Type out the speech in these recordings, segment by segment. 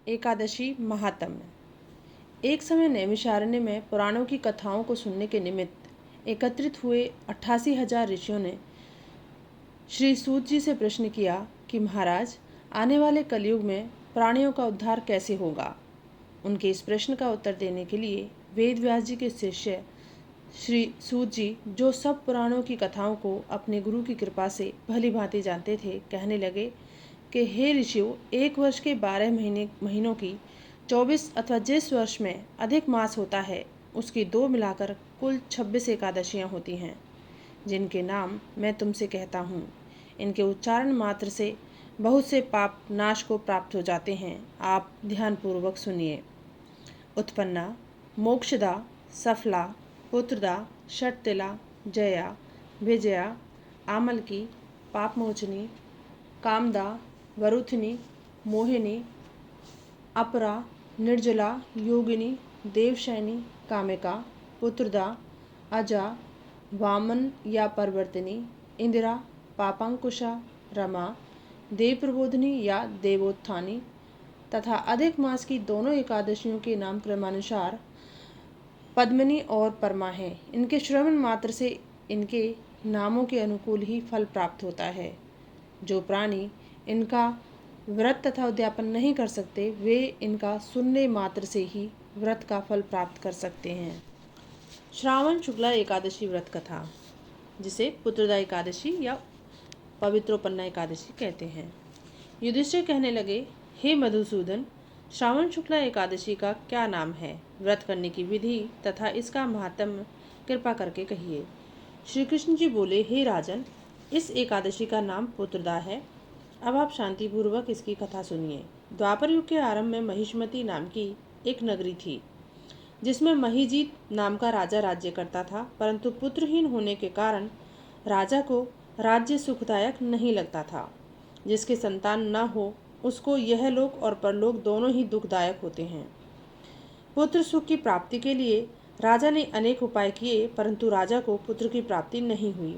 एकादशी महात्म्य। एक समय नैमिषारण्य में पुराणों की कथाओं को सुनने के निमित्त एकत्रित हुए 88,000 ऋषियों ने श्री सूत जी से प्रश्न किया कि महाराज, आने वाले कलयुग में प्राणियों का उद्धार कैसे होगा। उनके इस प्रश्न का उत्तर देने के लिए वेद व्यास जी के शिष्य श्री सूत जी, जो सब पुराणों की कथाओं को अपने गुरु की कृपा से भली भांति जानते थे, कहने लगे कि हे ऋषियों, एक वर्ष के 12 महीनों की 24 अथवा जिस वर्ष में अधिक मास होता है उसकी 2 मिलाकर कुल 26 एकादशियाँ होती हैं, जिनके नाम मैं तुमसे कहता हूँ। इनके उच्चारण मात्र से बहुत से पाप नाश को प्राप्त हो जाते हैं। आप ध्यानपूर्वक सुनिए। उत्पन्ना, मोक्षदा, सफला, पुत्रदा, षटतिला, जया, विजया, आमलकी, पापमोचनी, कामदा, वरुथिनी, मोहिनी, अपरा, निर्जला, योगिनी, देवशैनी, कामिका, पुत्रदा, अजा, वामन या परवर्तिनी, इंदिरा, पापांकुशा, रमा, देव प्रबोधिनी या देवोत्थानी तथा अधिक मास की दोनों एकादशियों के नाम क्रमानुसार पद्मिनी और परमा है। इनके श्रवण मात्र से इनके नामों के अनुकूल ही फल प्राप्त होता है। जो प्राणी इनका व्रत तथा उद्यापन नहीं कर सकते, वे इनका सुनने मात्र से ही व्रत का फल प्राप्त कर सकते हैं। श्रावण शुक्ला एकादशी व्रत कथा, जिसे पुत्रदा एकादशी या पवित्रोपन्ना एकादशी कहते हैं। युधिष्ठिर कहने लगे, हे मधुसूदन, श्रावण शुक्ला एकादशी का क्या नाम है? व्रत करने की विधि तथा इसका महात्म्य कृपा करके कहिए। श्री कृष्ण जी बोले, हे राजन, इस एकादशी का नाम पुत्रदा है। अब आप शांतिपूर्वक इसकी कथा सुनिए। द्वापर युग के आरंभ में महिष्मती नाम की एक नगरी थी, जिसमें महीजीत नाम का राजा राज्य करता था, परंतु पुत्रहीन होने के कारण राजा को राज्य सुखदायक नहीं लगता था। जिसके संतान न हो, उसको यह लोक और परलोक दोनों ही दुखदायक होते हैं। पुत्र सुख की प्राप्ति के लिए राजा ने अनेक उपाय किए, परंतु राजा को पुत्र की प्राप्ति नहीं हुई।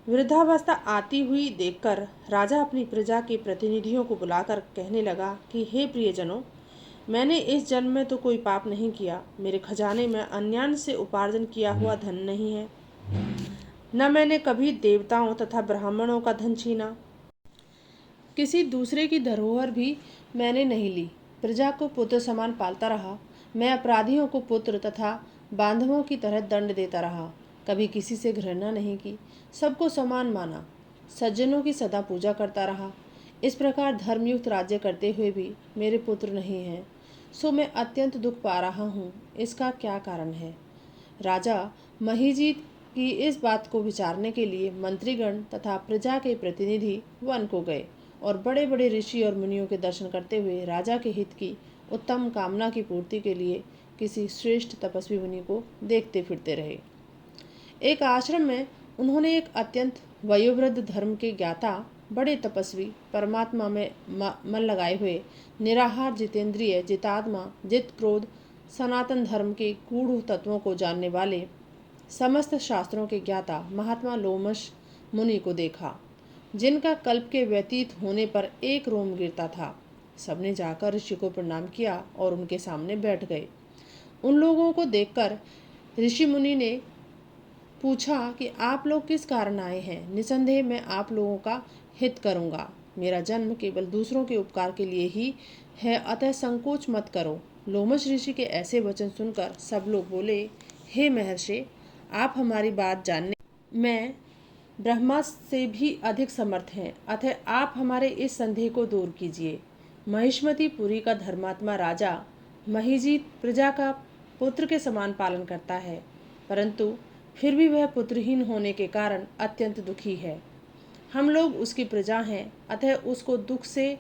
वृद्धावस्था आती हुई देखकर राजा अपनी प्रजा के प्रतिनिधियों को बुलाकर कहने लगा कि हे प्रियजनों, मैंने इस जन्म में तो कोई पाप नहीं किया। मेरे खजाने में अन्यान से उपार्जन किया हुआ धन नहीं है, न मैंने कभी देवताओं तथा ब्राह्मणों का धन छीना। किसी दूसरे की धरोहर भी मैंने नहीं ली। प्रजा को पुत्र समान पालता रहा। मैं अपराधियों को पुत्र तथा बांधवों की तरह दंड देता रहा। कभी किसी से घृणा नहीं की, सबको समान माना, सज्जनों की सदा पूजा करता रहा। इस प्रकार धर्मयुक्त राज्य करते हुए भी मेरे पुत्र नहीं हैं, सो मैं अत्यंत दुख पा रहा हूँ। इसका क्या कारण है? राजा महीजीत की इस बात को विचारने के लिए मंत्रीगण तथा प्रजा के प्रतिनिधि वन को गए और बड़े बड़े ऋषि और मुनियों के दर्शन करते हुए राजा के हित की उत्तम कामना की पूर्ति के लिए किसी श्रेष्ठ तपस्वी मुनि को देखते फिरते रहे। एक आश्रम में उन्होंने एक अत्यंत वयोवृद्ध धर्म के ज्ञाता, बड़े तपस्वी, परमात्मा में मन लगाए हुए, निराहार, जितेंद्रिय, जितात्मा, जित क्रोध, सनातन धर्म के गूढ़ तत्वों को जानने वाले, समस्त शास्त्रों के ज्ञाता महात्मा लोमश मुनि को देखा, जिनका कल्प के व्यतीत होने पर एक रोम गिरता था। सबने जाकर ऋषि को प्रणाम किया और उनके सामने बैठ गए। उन लोगों को देखकर ऋषि मुनि ने पूछा कि आप लोग किस कारण आए हैं? निसंदेह मैं आप लोगों का हित करूंगा। मेरा जन्म केवल दूसरों के उपकार के लिए ही है, अतः संकोच मत करो। लोमश ऋषि के ऐसे वचन सुनकर सब लोग बोले, हे महर्षि, आप हमारी बात जानने में ब्रह्मा से भी अधिक समर्थ हैं, अतः आप हमारे इस संदेह को दूर कीजिए। महिष्मती पुरी का धर्मात्मा राजा महीजीत प्रजा का पुत्र के समान पालन करता है, परंतु फिर भी वह पुत्रहीन होने के कारण अत्यंत दुखी है। हम लोग उसकी प्रजा हैं, अतः उसको दुख से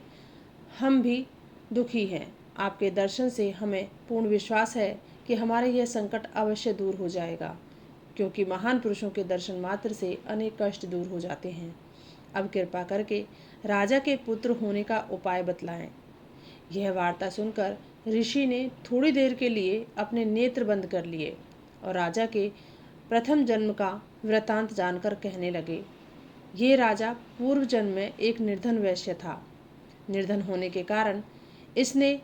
हम भी दुखी हैं। आपके दर्शन से हमें पूर्ण विश्वास है कि हमारा यह संकट अवश्य दूर हो जाएगा, क्योंकि महान पुरुषों के दर्शन मात्र से अनेक कष्ट दूर हो जाते हैं। अब कृपा करके राजा के पुत्र होने का उपाय बतलाएं। यह वार्ता सुनकर ऋषि ने थोड़ी देर के लिए अपने नेत्र बंद कर लिए और राजा के प्रथम जन्म का वृतांत जानकर कहने लगे, ये राजा पूर्व जन्म में एक निर्धन वैश्य था। निर्धन होने के कारण इसने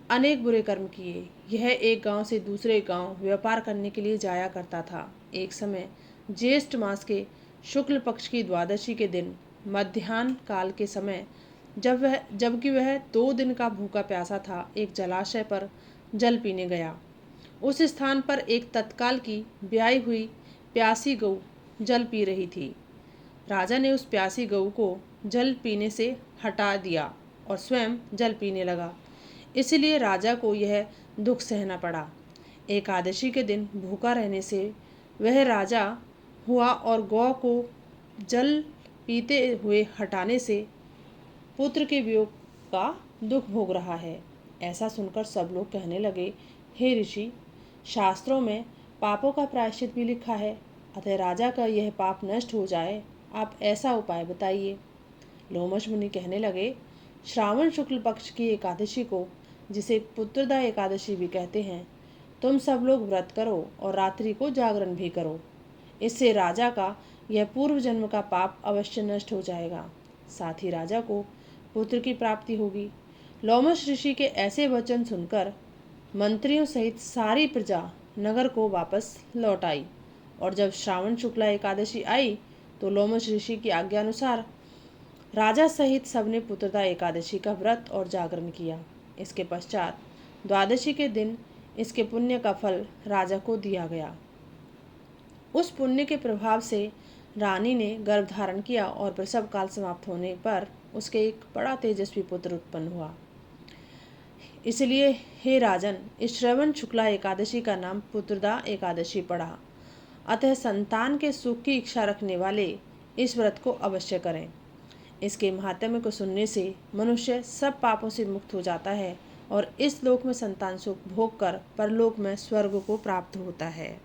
अनेक बुरे कर्म किए। यह एक गांव से दूसरे गांव व्यापार करने के लिए जाया करता था। एक समय ज्येष्ठ मास के शुक्ल पक्ष की द्वादशी के दिन मध्याह्न काल के समय जबकि वह 2 दिन का भूखा प्यासा था, एक जलाशय पर जल पीने गया। उस स्थान पर एक तत्काल की ब्याई हुई प्यासी गऊ जल पी रही थी। राजा ने उस प्यासी गऊ को जल पीने से हटा दिया और स्वयं जल पीने लगा। इसलिए राजा को यह दुख सहना पड़ा। एकादशी के दिन भूखा रहने से वह राजा हुआ और गौ को जल पीते हुए हटाने से पुत्र के वियोग का दुख भोग रहा है। ऐसा सुनकर सब लोग कहने लगे, हे ऋषि, शास्त्रों में पापों का प्रायश्चित भी लिखा है, अतः राजा का यह पाप नष्ट हो जाए, आप ऐसा उपाय बताइए। लोमश मुनि कहने लगे, श्रावण शुक्ल पक्ष की एकादशी को, जिसे पुत्रदा एकादशी भी कहते हैं, तुम सब लोग व्रत करो और रात्रि को जागरण भी करो। इससे राजा का यह पूर्व जन्म का पाप अवश्य नष्ट हो जाएगा, साथ ही राजा को पुत्र की प्राप्ति होगी। लोमश ऋषि के ऐसे वचन सुनकर मंत्रियों सहित सारी प्रजा नगर को वापस लौट आई और जब श्रावण शुक्ला एकादशी आई तो लोमश ऋषि की आज्ञा अनुसार राजा सहित सबने पुत्रदा एकादशी का व्रत और जागरण किया। इसके पश्चात द्वादशी के दिन इसके पुण्य का फल राजा को दिया गया। उस पुण्य के प्रभाव से रानी ने गर्भ धारण किया और प्रसव काल समाप्त होने पर उसके एक बड़ा तेजस्वी पुत्र उत्पन्न हुआ। इसलिए हे राजन, इस श्रवण शुक्ला एकादशी का नाम पुत्रदा एकादशी पड़ा। अतः संतान के सुख की इच्छा रखने वाले इस व्रत को अवश्य करें। इसके महात्म्य को सुनने से मनुष्य सब पापों से मुक्त हो जाता है और इस लोक में संतान सुख भोग कर परलोक में स्वर्ग को प्राप्त होता है।